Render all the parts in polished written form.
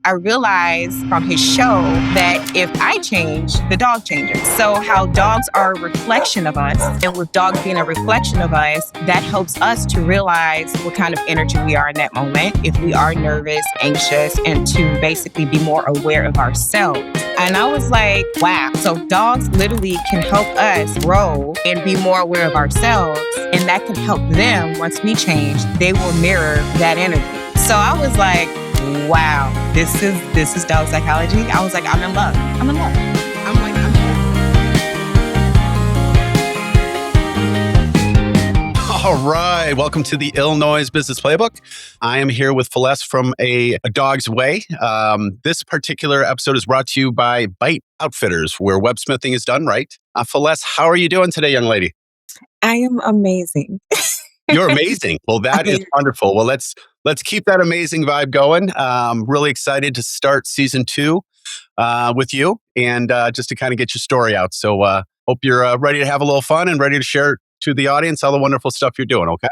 I realized from his show that if I change, the dog changes. So how dogs are a reflection of us, and with dogs being a reflection of us, that helps us to realize what kind of energy we are in that moment, if we are nervous, anxious, and to basically be more aware of ourselves. And I was like, wow. So dogs literally can help us grow and be more aware of ourselves. And that can help them once we change, they will mirror that energy. So I was like, wow, this is dog psychology. I was like, I'm in love. I'm in love. I'm like, I'm in love. All right. Welcome to the Illinois Business Playbook. I am here with Foles from A Dog's Way. This particular episode is brought to you by Bite Outfitters, where web smithing is done right. Foles, how are you doing today, young lady? I am amazing. You're amazing. Well, that is wonderful. Well, let's keep that amazing vibe going. Really excited to start season 2 with you and just to kind of get your story out. So hope you're ready to have a little fun and ready to share to the audience all the wonderful stuff you're doing. Okay.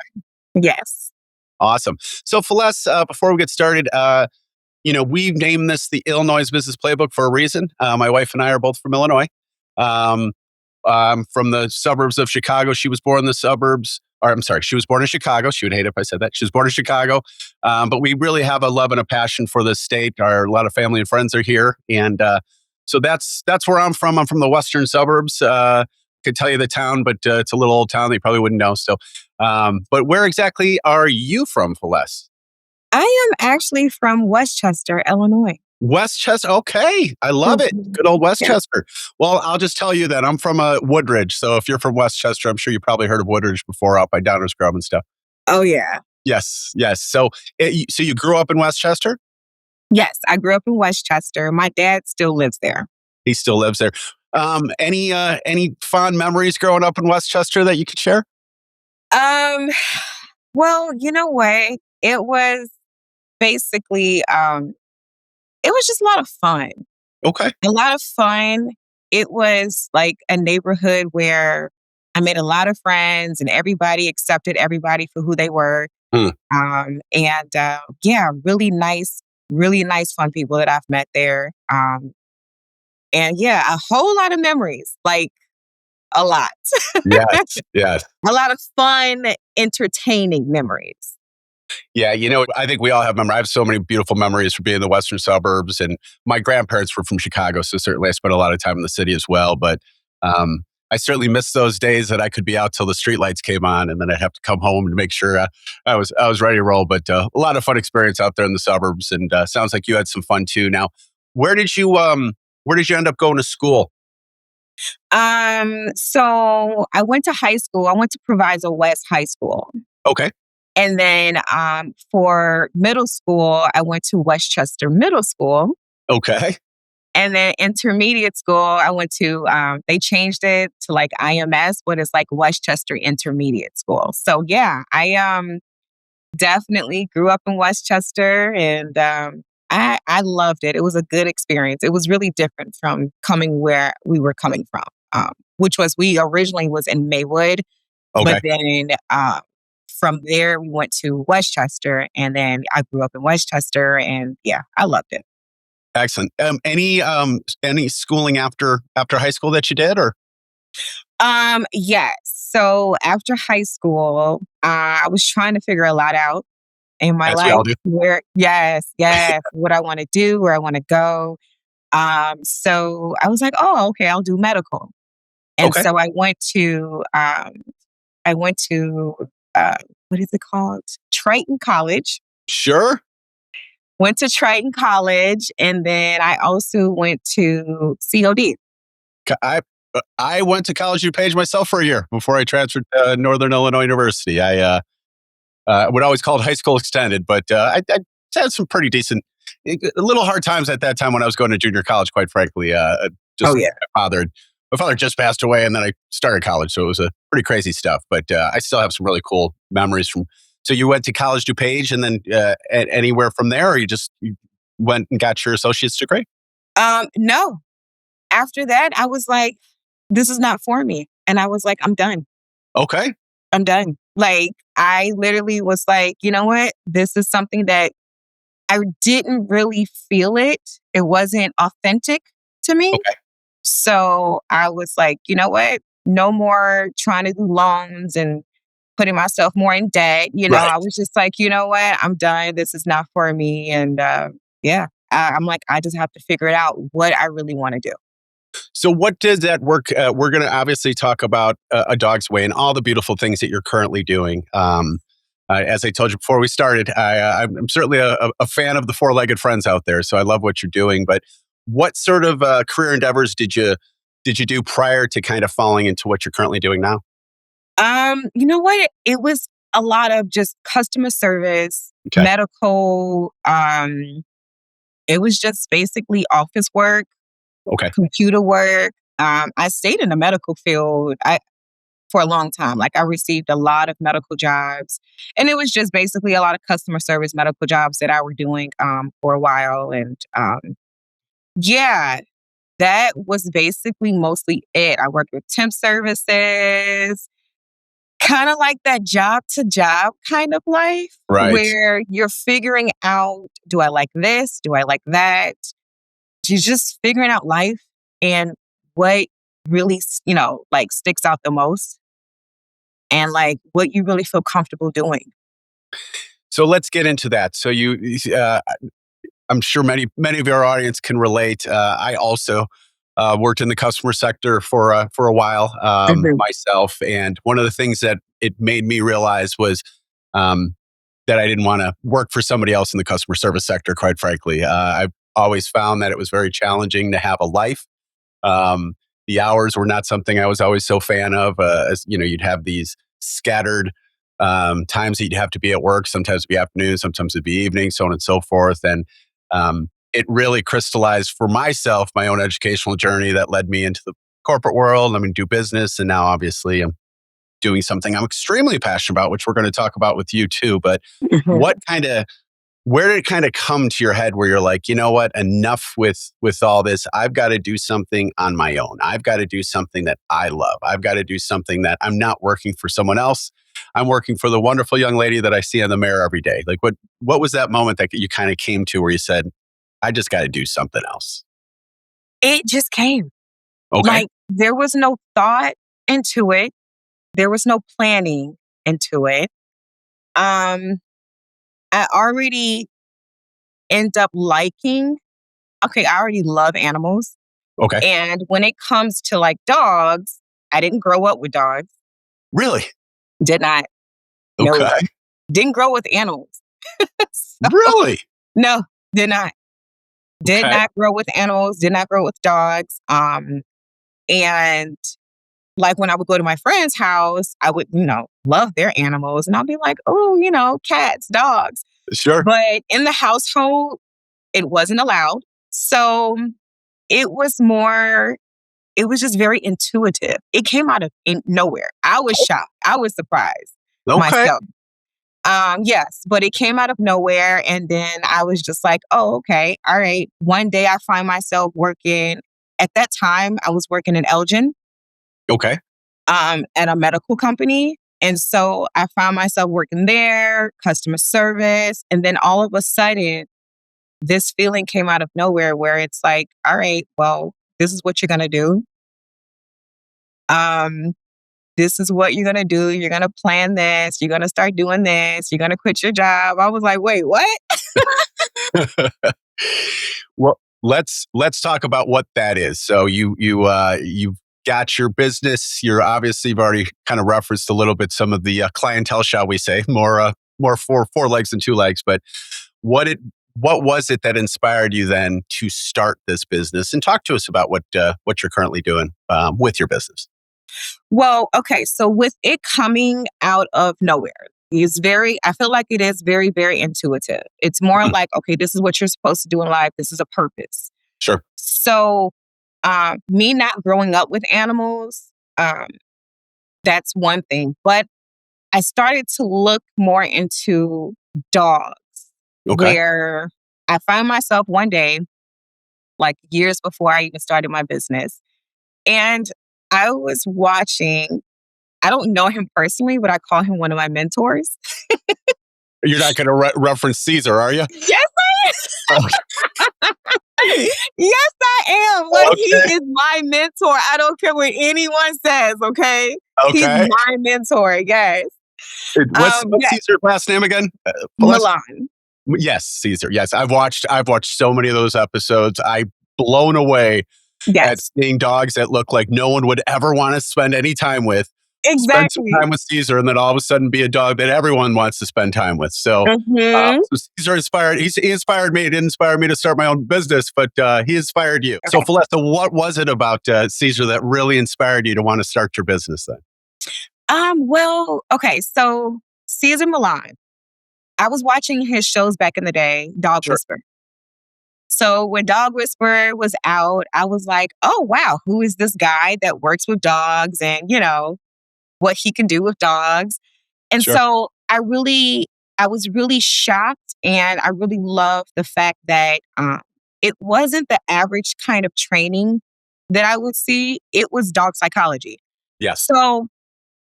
Yes. Awesome. So Foles, before we get started, we've named this the Illinois Business Playbook for a reason. My wife and I are both from Illinois. From the suburbs of Chicago. She was born in the suburbs. She was born in Chicago. She would hate it if I said that. She was born in Chicago. But we really have a love and a passion for this state. A lot of family and friends are here. And so that's where I'm from. I'm from the western suburbs. Could tell you the town, but it's a little old town that you probably wouldn't know. So, but where exactly are you from, Foles? I am actually from Westchester, Illinois. Westchester. Okay. I love it. Good old Westchester. Well, I'll just tell you that I'm from Woodridge. So if you're from Westchester, I'm sure you probably heard of Woodridge before, out by Downers Grove and stuff. Oh, yeah. Yes. So you grew up in Westchester? Yes, I grew up in Westchester. My dad still lives there. He still lives there. Any fond memories growing up in Westchester that you could share? Well, you know what? It was basically, it was just a lot of fun. Okay. A lot of fun. It was like a neighborhood where I made a lot of friends and everybody accepted everybody for who they were. Really nice, fun people that I've met there. A whole lot of memories, like a lot. Yes. A lot of fun, entertaining memories. Yeah, I think we all have memories. I have so many beautiful memories from being in the western suburbs, and my grandparents were from Chicago, so certainly I spent a lot of time in the city as well. But I certainly miss those days that I could be out till the streetlights came on, and then I'd have to come home to make sure I was ready to roll. But a lot of fun experience out there in the suburbs, and sounds like you had some fun too. Now, where did you end up going to school? So I went to high school. I went to Proviso West High School. Okay. And then for middle school, I went to Westchester Middle School. Okay. And then intermediate school, I went to, they changed it to like IMS, but it's like Westchester Intermediate School. So yeah, I definitely grew up in Westchester, and I loved it. It was a good experience. It was really different from coming where we were coming from, which was, we originally was in Maywood, Okay. but then from there, we went to Westchester, and then I grew up in Westchester, and yeah, I loved it. Excellent. Any schooling after high school that you did, or? Yes. So after high school, I was trying to figure a lot out in my life. What I want to do, where I want to go. So I was like, oh, okay, I'll do medical. And Okay. so I went to what is it called? Triton College. Sure. Went to Triton College, and then I also went to COD. I went to College DuPage myself for a year before I transferred to Northern Illinois University. I would always call it high school extended, but I had some pretty decent, a little hard times at that time when I was going to junior college, quite frankly. My father just passed away, and then I started college, so it was a pretty crazy stuff. But I still have some really cool memories from. So you went to College DuPage, and then anywhere from there, or you went and got your associate's degree? No. After that, I was like, this is not for me. And I was like, I'm done. Okay. I'm done. Like, I literally was like, you know what? This is something that I didn't really feel it. It wasn't authentic to me. Okay. So I was like, you know what? No more trying to do loans and putting myself more in debt. Right. I was just like, you know what? I'm done. This is not for me. And yeah, I'm like, I just have to figure it out what I really want to do. So, what does that work? We're going to obviously talk about A Dog's Way and all the beautiful things that you're currently doing. As I told you before we started, I'm certainly a fan of the four-legged friends out there. So I love what you're doing. But what sort of career endeavors did you do prior to kind of falling into what you're currently doing now? You know what? It was a lot of just customer service, Okay. medical. It was just basically office work, Okay. computer work. I stayed in the medical field for a long time. Like I received a lot of medical jobs, and it was just basically a lot of customer service medical jobs that I were doing for a while. And yeah, that was basically mostly it. I worked with temp services, kind of like that job to job kind of life Right. where you're figuring out, do I like this? Do I like that? You're just figuring out life and what really, like sticks out the most and like what you really feel comfortable doing. So let's get into that. So I'm sure many of our audience can relate. I also worked in the customer sector for a while Mhm. myself, and one of the things that it made me realize was um, that I didn't want to work for somebody else in the customer service sector. Quite frankly, I've always found that it was very challenging to have a life. Um, the hours were not something I was always so fan of. As you know, you'd have these scattered times that you'd have to be at work. Sometimes it'd be afternoon, sometimes it'd be evening, so on and so forth. And it really crystallized for myself my own educational journey that led me into the corporate world. I mean, do business, and now obviously I'm doing something I'm extremely passionate about, which we're going to talk about with you too. But Mhm. what kind of where did it kind of come to your head where you're like, you know what, enough with all this. I've got to do something on my own. I've got to do something that I love. I've got to do something that I'm not working for someone else. I'm working for the wonderful young lady that I see on the mirror every day. Like what was that moment that you kind of came to where you said, I just got to do something else? It just came. Okay. Like there was no thought into it. There was no planning into it. Um, I already end up liking, okay, I already love animals. Okay. And when it comes to like dogs, I didn't grow up with dogs. Really? Did not. No. Okay. Didn't grow with animals. So, Really? no, did not. Did Okay. not grow with animals, did not grow with dogs. And like when I would go to my friend's house, I would, love their animals. And I'll be like, oh, cats, dogs. Sure. But in the household, it wasn't allowed. So it was more, it was just very intuitive. It came out of nowhere. I was shocked. I was surprised Okay. myself. Yes, but it came out of nowhere. And then I was just like, oh, okay. All right. One day I find myself working. At that time, I was working in Elgin Okay. at a medical company. And so I found myself working there, customer service. And then all of a sudden, this feeling came out of nowhere where it's like, all right, well, this is what you're going to do. Um, this is what you're going to do. You're going to plan this. You're going to start doing this. You're going to quit your job. I was like, wait, what? Well, let's talk about what that is. So you've got your business. You've already kind of referenced a little bit some of the clientele, shall we say, more four legs than two legs. But what it what was it that inspired you then to start this business? And talk to us about what you're currently doing with your business. Well, okay. So with it coming out of nowhere, I feel like it is very, very intuitive. It's more Mhm. like, okay, this is what you're supposed to do in life. This is a purpose. Sure. So, me not growing up with animals, um, that's one thing. But I started to look more into dogs, Okay. where I found myself one day, like years before I even started my business, and I was watching. I don't know him personally, but I call him one of my mentors. You're not going to reference Caesar, are you? Yes, Okay. Yes, I am. Like, he Okay. is my mentor. I don't care what anyone says, okay? He's Okay. my mentor, yes. What's Yes, Caesar's last name again? Celeste? Milan. Yes, Caesar. Yes, I've watched so many of those episodes. I'm blown away at Yes, seeing dogs that look like no one would ever want to spend any time with. Spend some exactly. time with Caesar, and then all of a sudden be a dog that everyone wants to spend time with. So, Mhm. so Caesar inspired. He inspired me. He didn't inspire me to start my own business, but he inspired you. So, Okay. Celeste, what was it about Caesar that really inspired you to want to start your business? Then, Well, okay, so Cesar Millan. I was watching his shows back in the day, Dog sure, Whisper. So when Dog Whisperer was out, I was like, oh, wow, who is this guy that works with dogs and, what he can do with dogs? And sure, so I was really shocked and I really loved the fact that it wasn't the average kind of training that I would see, it was dog psychology. yes, So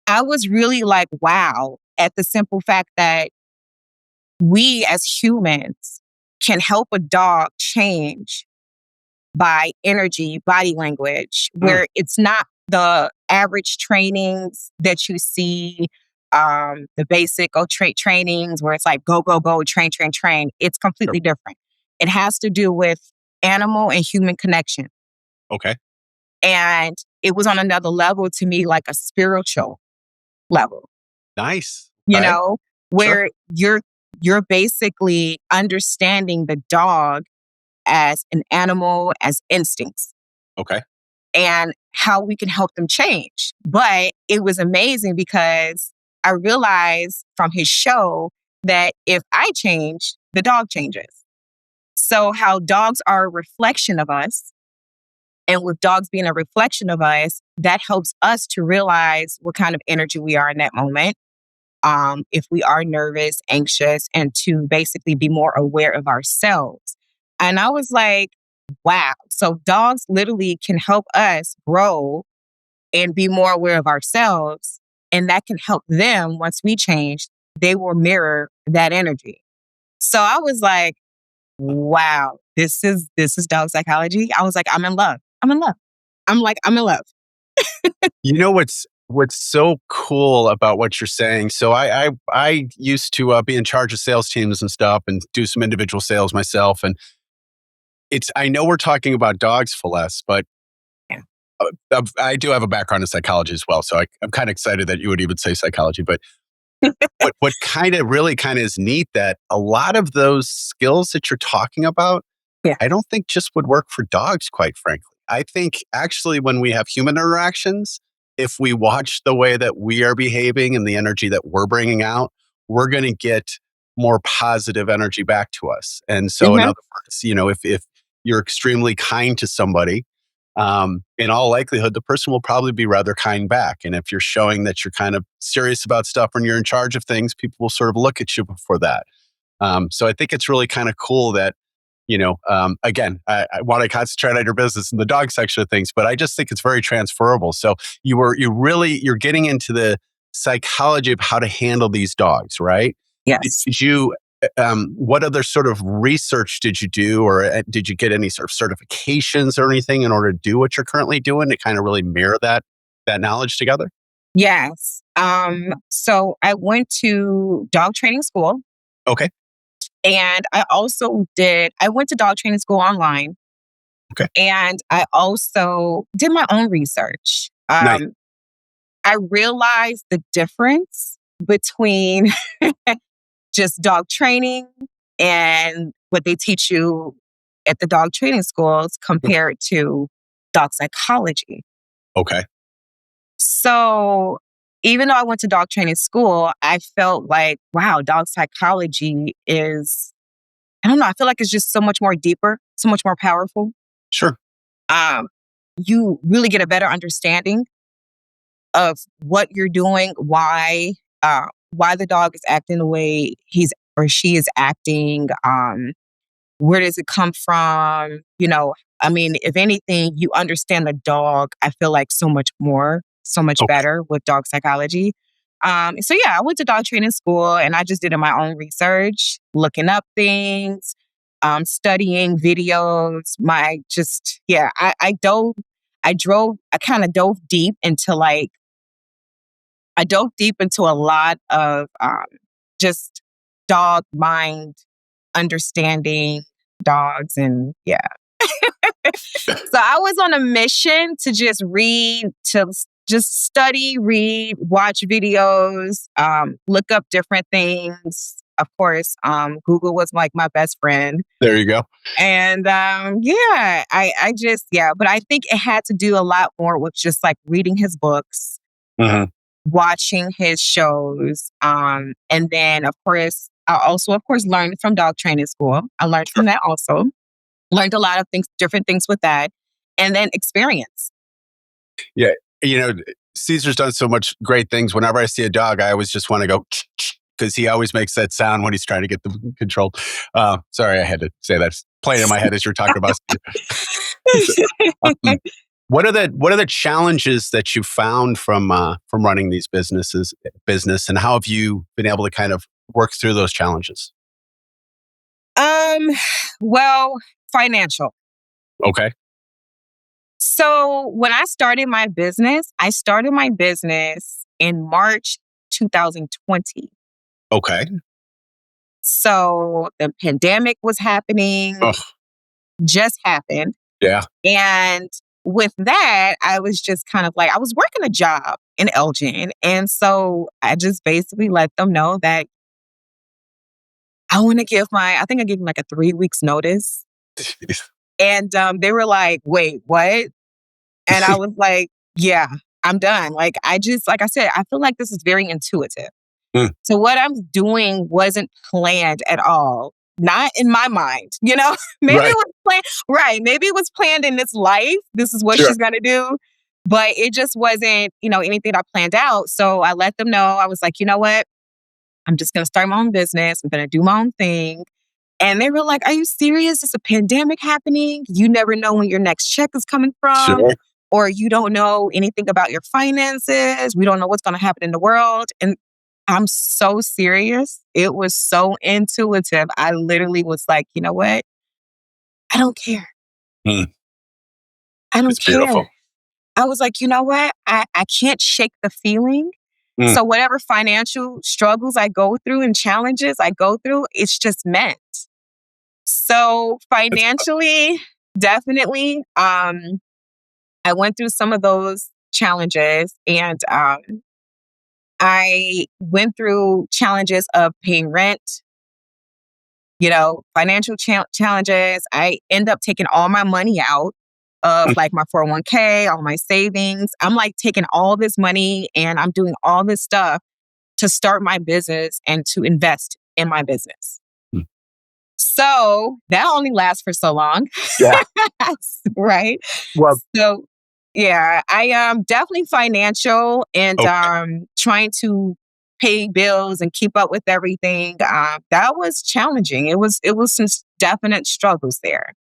I was really like, wow, at the simple fact that we as humans can help a dog change by energy, body language, mm, where it's not the average trainings that you see, the basic trait trainings where it's like go, go, go, train, train, train. It's sure, completely different. It has to do with animal and human connection. okay, And it was on another level to me, like a spiritual level, nice, you okay, know, sure, where you're basically understanding the dog as an animal, as instincts, okay, and how we can help them change. But it was amazing because I realized from his show that if I change, the dog changes. So, how dogs are a reflection of us, and with dogs being a reflection of us, that helps us to realize what kind of energy we are in that moment. If we are nervous, anxious, and to basically be more aware of ourselves. And I was like, wow. So dogs literally can help us grow and be more aware of ourselves. And that can help them once we change, they will mirror that energy. So I was like, wow, this is dog psychology. I was like, I'm in love. I'm in love. I'm in love. You know what's so cool about what you're saying? So I used to be in charge of sales teams and stuff, and do some individual sales myself. And I know we're talking about dogs, Celeste, but Yeah. I do have a background in psychology as well. So I'm kind of excited that you would even say psychology. But what kind of is neat that a lot of those skills that you're talking about, Yeah. I don't think just would work for dogs, quite frankly. I think actually when we have human interactions, if we watch the way that we are behaving and the energy that we're bringing out, we're going to get more positive energy back to us. And so, in Hmm. other words, if you're extremely kind to somebody, in all likelihood, the person will probably be rather kind back. And if you're showing that you're kind of serious about stuff and you're in charge of things, people will sort of look at you for that. So I think it's really kind of cool that, again, I want to concentrate on your business and the dog section of things, but I just think it's very transferable. So you're getting into the psychology of how to handle these dogs, right? Yes. Did you, what other sort of research did you do, or did you get any sort of certifications or anything in order to do what you're currently doing to kind of really mirror that knowledge together? Yes. So I went to dog training school Okay. and I went to dog training school online Okay. and I also did my own research. Nice. I realized the difference between just dog training and what they teach you at the dog training schools compared to dog psychology. Okay. So even though I went to dog training school, I felt like, wow, dog psychology is, I don't know, I feel like it's just so much more deeper, so much more powerful. Sure. Um, you really get a better understanding of what you're doing, why the dog is acting the way he's or she is acting. Where does it come from? I mean, if anything, you understand the dog, I feel like so much more, so much Okay. better with dog psychology. So yeah, I went to dog training school and I just did my own research, looking up things. studying videos. I kind of dove deep into a lot of just dog mind understanding dogs. And yeah. So I was on a mission to just study, read, watch videos, look up different things. Of course, Google was like my best friend. There you go. And but I think it had to do a lot more with just like reading his books, hmm watching his shows. And then, of course, I also, of course, learned from dog training school. I learned Sure. from that also. Learned a lot of things, different things with that. And then experience. Yeah. Caesar's done so much great things. Whenever I see a dog, I always just want to go because he always makes that sound when he's trying to get them controlled. Sorry, I had to say that. It's playing in my head as you're talking about. Um, what are the challenges that you found from running these business, and how have you been able to kind of work through those challenges? Well, financial. Okay. So when I started my business in March 2020. Okay. So the pandemic was happening, Oh, just happened. yeah. And with that, I was just kind of like, I was working a job in Elgin. And so I just basically let them know that I think I gave them like a 3 weeks notice. And they were like, wait, what? And I was like, yeah, I'm done. Like, like I said, I feel like this is very intuitive. Mm. So what I'm doing wasn't planned at all. Not in my mind, maybe Right. it was planned. Right. Maybe it was planned in this life. This is what Sure. she's going to do. But it just wasn't, anything I planned out. So I let them know. I was like, you know what? I'm just going to start my own business. I'm going to do my own thing. And they were like, are you serious? It's a pandemic happening. You never know when your next check is coming from, Sure. or you don't know anything about your finances. We don't know what's going to happen in the world. And I'm so serious. It was so intuitive. I literally was like, you know what? I don't care. Mm. I don't It's beautiful. care. I was like, you know what? I can't shake the feeling. Mm. So whatever financial struggles I go through and challenges I go through, it's just meant. So It's financially, definitely, I went through some of those challenges, and I went through challenges of paying rent, financial challenges. I end up taking all my money out of like my 401k, all my savings. I'm like taking all this money and I'm doing all this stuff to start my business and to invest in my business. Mm. So that only lasts for so long. Yeah. Right. Well, So yeah, I am definitely financial and okay. trying to pay bills and keep up with everything. That was challenging. It was some definite struggles there.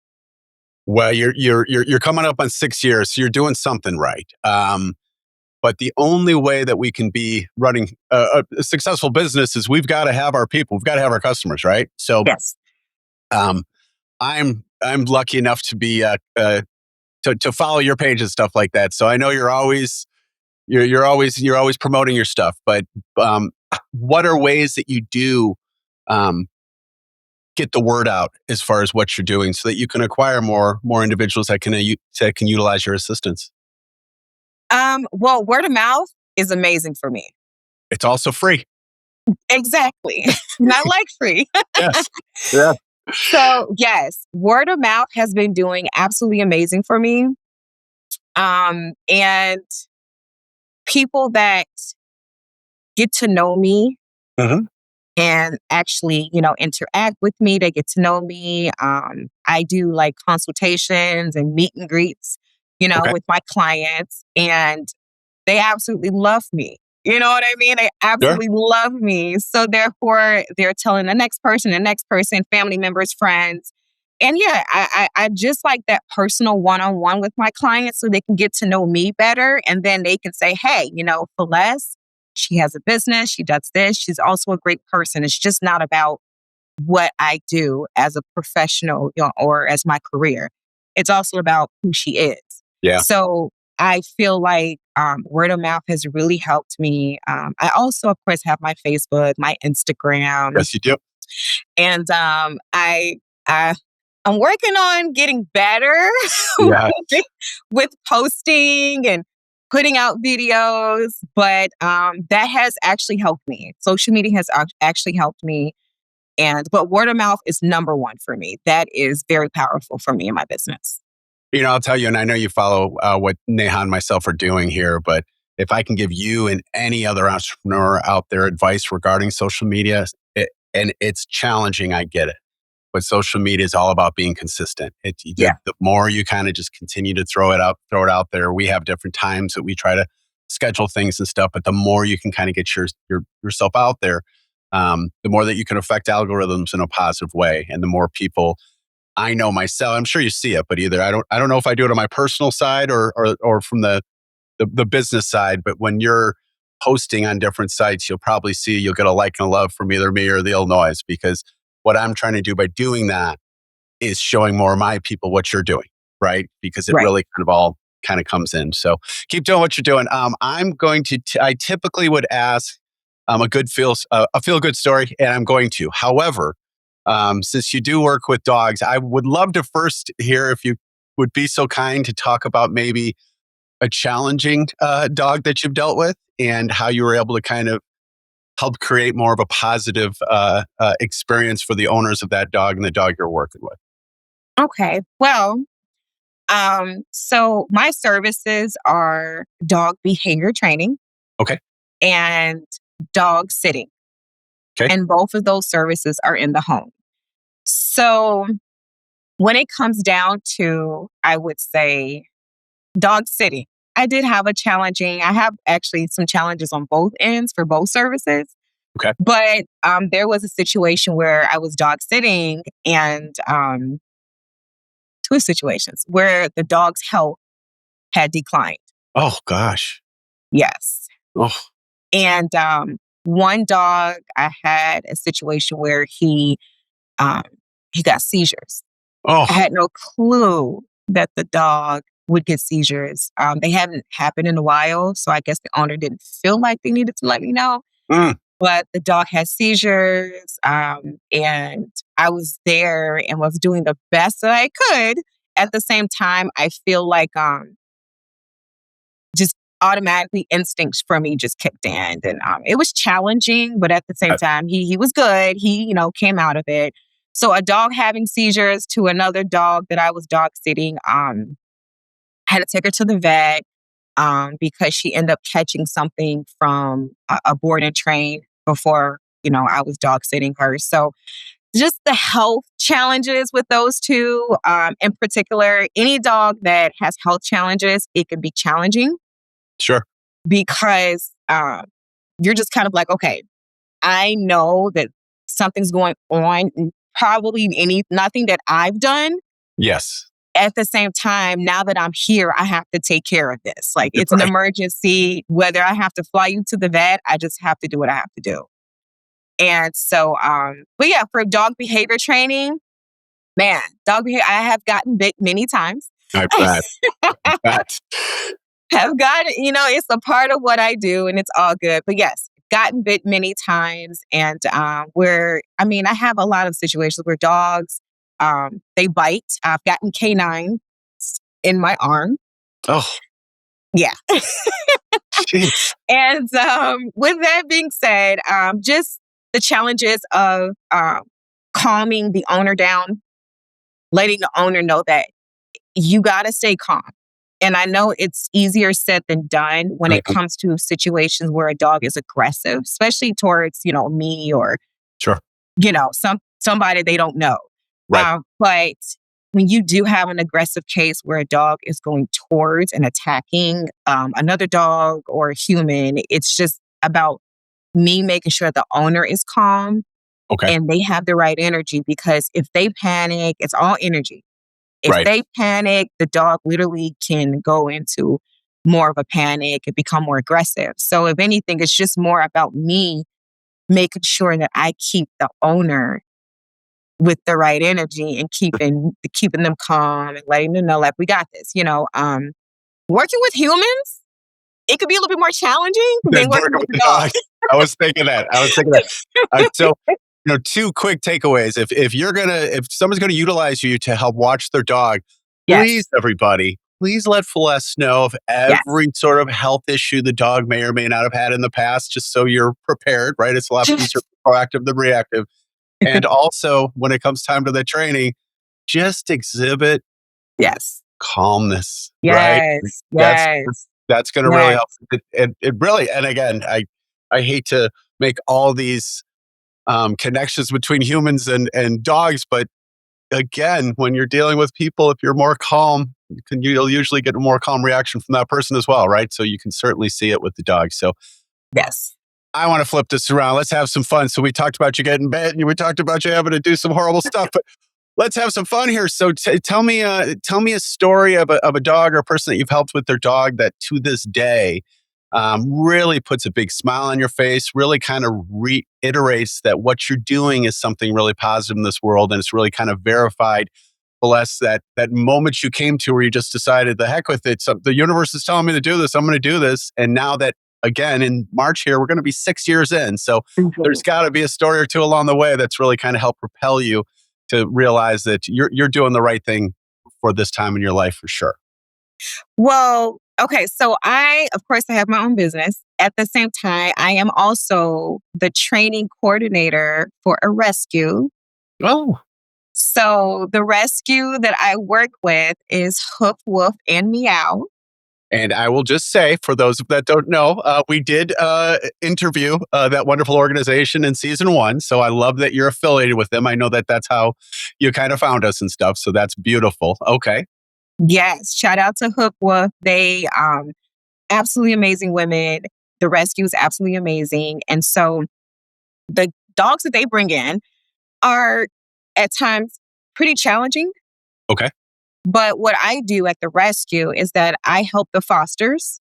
Well, you're coming up on 6 years, so you're doing something right. But the only way that we can be running a successful business is we've got to have our people, we've got to have our customers, right? So, Yes. um, I'm lucky enough to be to follow your page and stuff like that. So I know you're always promoting your stuff. But um, what are ways that you do um, get the word out as far as what you're doing, so that you can acquire more individuals that can utilize your assistance? Well, word of mouth is amazing for me. It's also free. Exactly. Not like free. Yes. Yeah. So yes, word of mouth has been doing absolutely amazing for me. And people that get to know me Mhm. and actually, interact with me, they get to know me. I do like consultations and meet and greets, Okay. with my clients, and they absolutely love me. You know what I mean? They Sure. absolutely love me. So therefore, they're telling the next person, family members, friends. And yeah, I just like that personal one-on-one with my clients so they can get to know me better. And then they can say, hey, Celeste, she has a business, she does this. She's also a great person. It's just not about what I do as a professional, or as my career. It's also about who she is. Yeah. So I feel like word of mouth has really helped me. I also, of course, have my Facebook, my Instagram, Yes, you do. and I I'm working on getting better Yeah. with, with posting and putting out videos, but that has actually helped me. Social media has actually helped me, and but word of mouth is number one for me. That is very powerful for me in my business. I'll tell you, and I know you follow what Neha and myself are doing here, but if I can give you and any other entrepreneur out there advice regarding social media, and it's challenging, I get it. But social media is all about being consistent. Yeah, The more you kind of just continue to throw it out there. We have different times that we try to schedule things and stuff, but the more you can kind of get yourself out there, the more that you can affect algorithms in a positive way, and the more people. I know myself. I'm sure you see it, but either I don't know if I do it on my personal side or from the business side. But when you're posting on different sites, you'll get a like and a love from either me or the Illinois, because what I'm trying to do by doing that is showing more of my people what you're doing, right? Because it right. really kind of all kind of comes in. So keep doing what you're doing. I'm going to. I typically would ask a feel good story, and I'm going to. However, since you do work with dogs, I would love to first hear if you would be so kind to talk about maybe a challenging dog that you've dealt with and how you were able to kind of help create more of a positive experience for the owners of that dog and the dog you're working with. Okay. Well, so my services are dog behavior training Okay. and dog sitting, Okay. and both of those services are in the home. So when it comes down to, I would say, dog sitting, I have actually some challenges on both ends for both services. Okay. But there was a situation where I was dog sitting, and two situations where the dog's health had declined. Oh gosh. Yes. Oh. And one dog, I had a situation where um, he got seizures. I Oh. had no clue that the dog would get seizures. They haven't happened in a while, so I guess the owner didn't feel like they needed to let me know. Mm. But the dog had seizures, and I was there and was doing the best that I could. At the same time, I feel like just automatically instincts for me just kicked in, and it was challenging, but at the same Uh, time, he was good. He came out of it. So a dog having seizures to another dog that I was dog sitting, had to take her to the vet because she ended up catching something from a board and train before I was dog sitting her. So just the health challenges with those two, in particular, any dog that has health challenges, it can be challenging sure. because you're just kind of like, okay, I know that something's going on, and probably nothing that I've done. Yes. At the same time, now that I'm here, I have to take care of this. Like, it's an Right. emergency. Whether I have to fly you to the vet, I just have to do what I have to do. And so, but yeah, for dog behavior training, man, dog behavior, I have gotten bit many times. I bet. Bet. Have gotten, it's a part of what I do, and it's all good. But yes, gotten bit many times. And I have a lot of situations where dogs, they bite. I've gotten canine in my arm. Oh. Yeah. Jeez. And with that being said, just the challenges of calming the owner down, letting the owner know that you got to stay calm. And I know it's easier said than done when it Mhm. comes to situations where a dog is aggressive, especially towards, me, or, Sure. somebody they don't know. Right. But when you do have an aggressive case where a dog is going towards and attacking another dog or a human, it's just about me making sure the owner is calm Okay. and they have the right energy, because if they panic, it's all energy. If Right. they panic, the dog literally can go into more of a panic and become more aggressive. So if anything, it's just more about me making sure that I keep the owner with the right energy and keeping them calm and letting them know like we got this. Working with humans, it could be a little bit more challenging Then than working working with with the the dog. dog. I was thinking that. So, two quick takeaways. If someone's gonna utilize you to help watch their dog, please, Yes, everybody, please let Celeste know of yes. every sort of health issue the dog may or may not have had in the past, just so you're prepared. Right? It's a lot easier proactive than reactive. And also, when it comes time to the training, just exhibit Yes, calmness. Right? yes, That's yes, that's going to really yes, help. It really, and again, I hate to make all these connections between humans and dogs, but again, when you're dealing with people, if you're more calm, you'll usually get a more calm reaction from that person as well, right? So you can certainly see it with the dog. So yes. I want to flip this around. Let's have some fun. So we talked about you getting bit, and we talked about you having to do some horrible stuff, but let's have some fun here. So tell me a story of a dog or a person that you've helped with their dog that to this day really puts a big smile on your face, really kind of reiterates that what you're doing is something really positive in this world. And it's really kind of verified, bless that moment you came to where you just decided the heck with it. So the universe is telling me to do this. I'm going to do this. And now that again in March here, we're going to be 6 years in. So there's Mhm. got to be a story or two along the way that's really kind of helped propel you to realize that you're doing the right thing for this time in your life for sure. Well, okay, so of course, I have my own business. At the same time, I am also the training coordinator for a rescue. Oh, So the rescue that I work with is Hoof, Woof, and Meow. and I will just say, for those that don't know, we did interview that wonderful organization in season 1. So I love that you're affiliated with them. I know that that's how you kind of found us and stuff. So that's beautiful. Okay. Yes, shout out to Hook Woof. They absolutely amazing women. The rescue is absolutely amazing. And so the dogs that they bring in are at times pretty challenging. Okay. But what I do at the rescue is that I help the fosters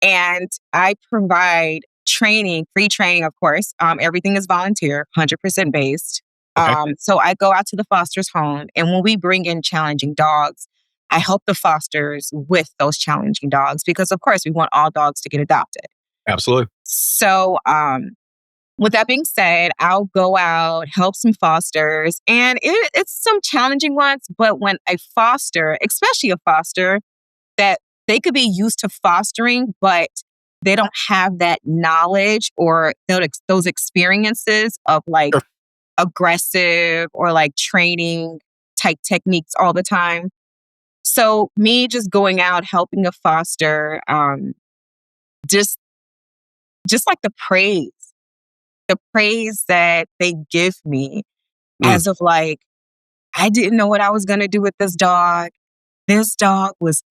and I provide training, free training, of course. Everything is volunteer, 100% based. Okay. So I go out to the foster's home, and when we bring in challenging dogs, I help the fosters with those challenging dogs because, of course, we want all dogs to get adopted. Absolutely. So, with that being said, I'll go out, help some fosters, and it's some challenging ones. But when a foster, especially a foster, that they could be used to fostering, but they don't have that knowledge or those experiences of like Sure. aggressive or like training type techniques all the time. So me just going out helping a foster, just like the praise that they give me Mm, as of like I didn't know what I was gonna do with this dog. This dog was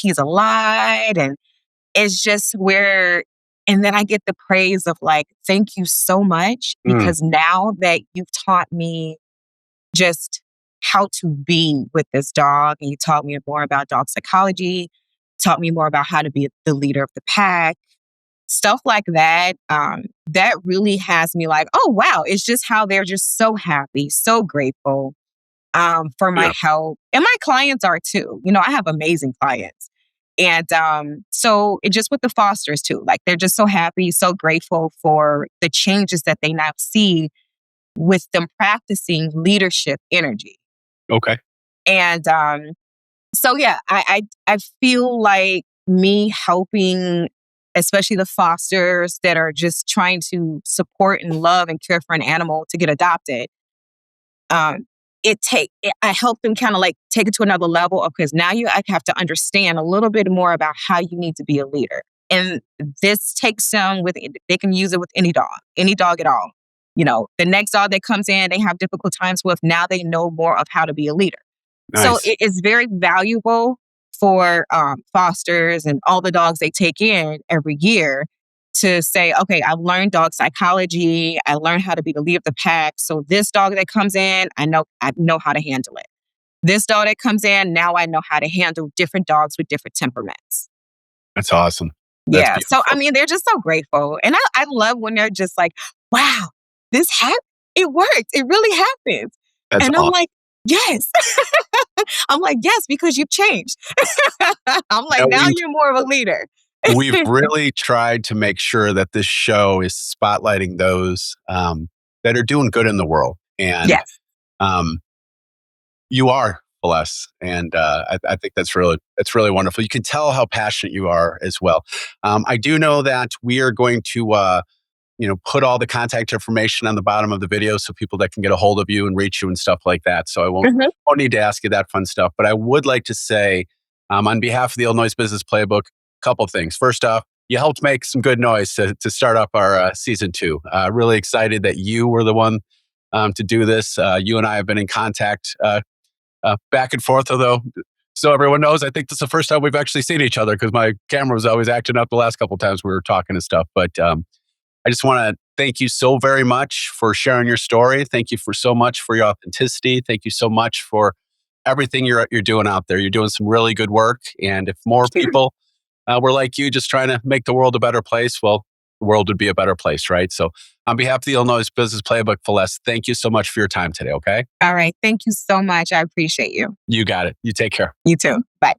he's alive and it's just where, and then I get the praise of like, thank you so much mm, because now that you've taught me just how to be with this dog and you taught me more about dog psychology, taught me more about how to be the leader of the pack, stuff like that. That really has me like, oh, wow. It's just how they're just so happy, so grateful for my yeah. help. And my clients are too. I have amazing clients. And so it just with the fosters too, like they're just so happy, so grateful for the changes that they now see with them practicing leadership energy. Okay. And so yeah, I feel like me helping, especially the fosters that are just trying to support and love and care for an animal to get adopted. Um, I help them kind of like take it to another level of because now I have to understand a little bit more about how you need to be a leader. And this takes them they can use it with any dog at all. The next dog that comes in, they have difficult times with. Now they know more of how to be a leader. So Nice. it is very valuable for fosters and all the dogs they take in every year to say, okay, I've learned dog psychology. I learned how to be the leader of the pack. So this dog that comes in, I know how to handle it. This dog that comes in, now I know how to handle different dogs with different temperaments. That's awesome. That's Yeah. So I beautiful. mean, they're just so grateful. And I love when they're just like, wow, this happened. it worked. It really happened. That's And I'm awesome. like, yes. I'm like, yes, because you've changed. I'm You like, know, now you're more of a leader. we've really tried to make sure that this show is spotlighting those that are doing good in the world. And Yes. um, you are, bless. And I think that's really wonderful. You can tell how passionate you are as well. I do know that we are going to put all the contact information on the bottom of the video so people that can get a hold of you and reach you and stuff like that. So I Mhm. won't need to ask you that fun stuff. But I would like to say, on behalf of the Illinois Business Playbook, a couple of things. First off, you helped make some good noise to start up our season 2. Really excited that you were the one to do this. You and I have been in contact back and forth, although so everyone knows, I think this is the first time we've actually seen each other because my camera was always acting up the last couple of times we were talking and stuff. But I just want to thank you so very much for sharing your story. Thank you for so much for your authenticity. Thank you so much for everything you're doing out there. You're doing some really good work. And if more Thank you. people were like you, just trying to make the world a better place, well, the world would be a better place, right? So on behalf of the Illinois Business Playbook, Foles, thank you so much for your time today, okay? All right. Thank you so much. I appreciate you. You got it. You take care. You too. Bye.